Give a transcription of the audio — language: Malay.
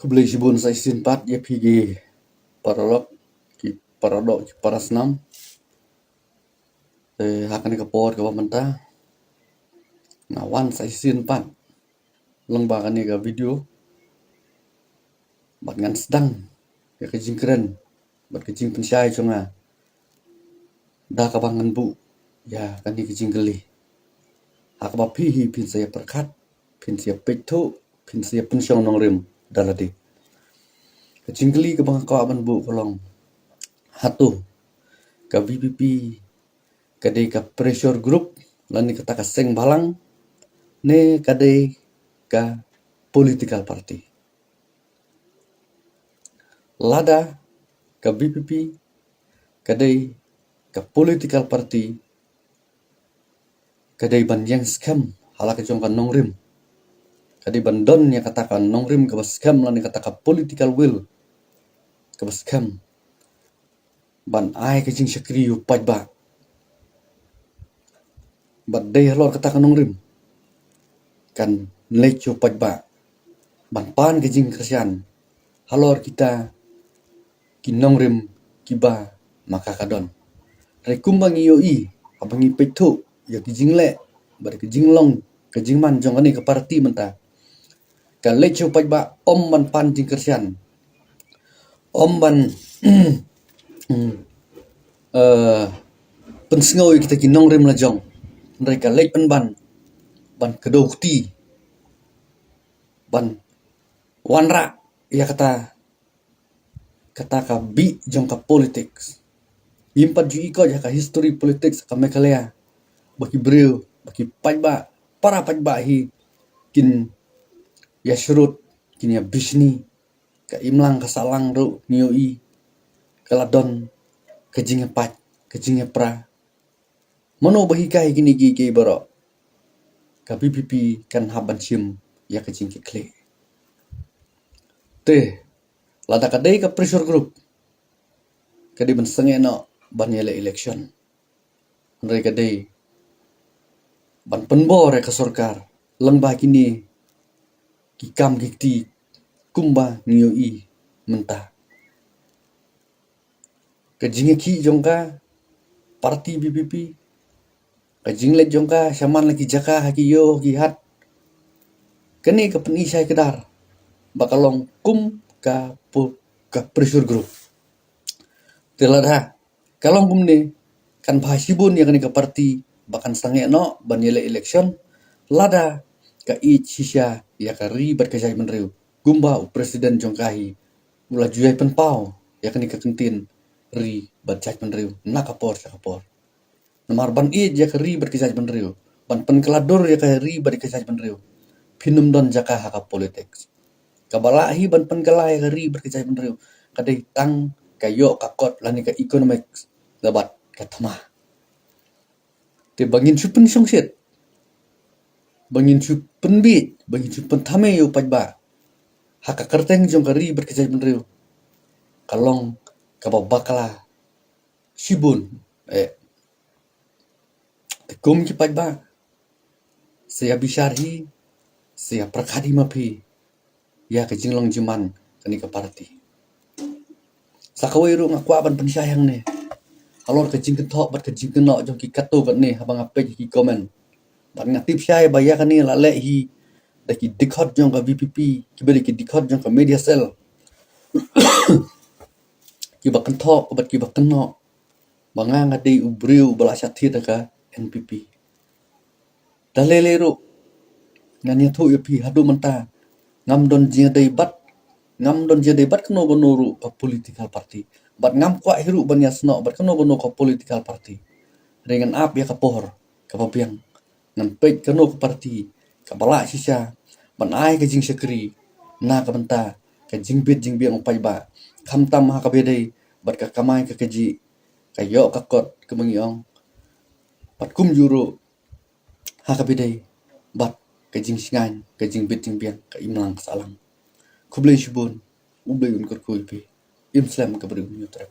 Kublai Shibun sa isin pat ya pigi paradok ki parasnam hakan ka por ka manta na wan sa isin pat lang ba kani ka video bat ngan sedang ya ka jingkren bat ka jing pensyai chunga da ka bangan bu ya kani ka jinggeli hak ba pihi pin saya perkat pin saya petu pin saya pensyong nong rim daladi ka jinggeli ka bang ka ban bu kolong hatu ka VPP kadai ka pressure group lani kata ka seng balang ne kadai ka political party lada ka VPP kadai ka political party kadai ban yang scam halaka jong ka nongrim kadai ban don ya katakan nongrim ka scam lani kata ka political will ka scam ban ai ka jing syakri yu pajba bat day halor kata ka nongrim kan lecho pajba ban pan ka jing kersian halor kita kinongrim kiba maka kadon rekumbang ioi abangi petu ya kijingle bar kijinglong kijingman jong ani ka parti menta ka lecho pajba om ban pan jing kersian om ban pensngoi kita kinongrim la jong mereka lech ban kedokti ban wanra ya kata ka bi jong ka politics impat ju iko ya ka history politics ka mekalea baki breu baki pajba para pajba hi kin ya syurut kin ya bisni ka imlang ka salang ru nioi kaladon ka jinga paj ka jinga pra mano bahi kai gini gi baro ka PPP kan haban sim ya ka jing kle te lada kadai ka pressure group kadai ban sange no ban yele election andre kadai ban penbor ka sarkar lang ba kini ki kam gikti kumba nioi menta ka jinga ki jongka parti BPP ka jinglet jongka saman lagi jaka haki yo ki hat kani ka penisai kedar bakalong kum ka pressure group telada kalong kum ne kan bahasibun ya kani ka parti bakan sange no ban yele election lada ka sisya ya ka ribat ka jai menriu gumba presiden jongkahi ula juai penpau ya kani ka kentin ri bat jai menriu nakapor sakapor namar ban ya ka ribat ka jai menriu ban penkelador ya ka ribat ka jai menriu pinum don jaka haka politics kabalahi ban penkelai ka ribat ka jai menriu kadai tang kayo kakot lani ka economics dabat katama te bangin supen songset bangin supen bit bangin supen thame yo pajba haka kerteng jong ka ribat ka jai menriu kalong kababakala sibun kum ki pajba saya bisarhi saya prakadi mapi ya ka jinglong jiman kani ka parti sakawai ru ngakwa ban pensayang ne alor ka jing kentok bat ka jing kenok jong ki katu bat ne habang ape ki komen bat ngatip syai baya kani la le hi daki dikhot jong ka VPP ki beli ki dikhot jong ka media cell ki bak kentok bat ki bak kenok banga ngadi ubriu bala syathi ka NPP dalele ru ngani thu yo pi hadu menta ngam don jing dai bat kno gonuru ka political party bat ngam kwa hiru ban yasno bat kno gono ka political party dengan ap ya ka pohor ka papiang ngan pek kno ka party ka bala sisa ban ai ka jing sekri na ka benta ka jing bit jing biang upai ba kham tam ha ka bedai bat ka kamai ka keji ka yo ka kot ka mangiong bat kum juru ha ka bedai bat ka jing singan ka jing bit jing biang ka imlang ka salang kublai shibun ublai un kor koi pe imslam ka beri nyutra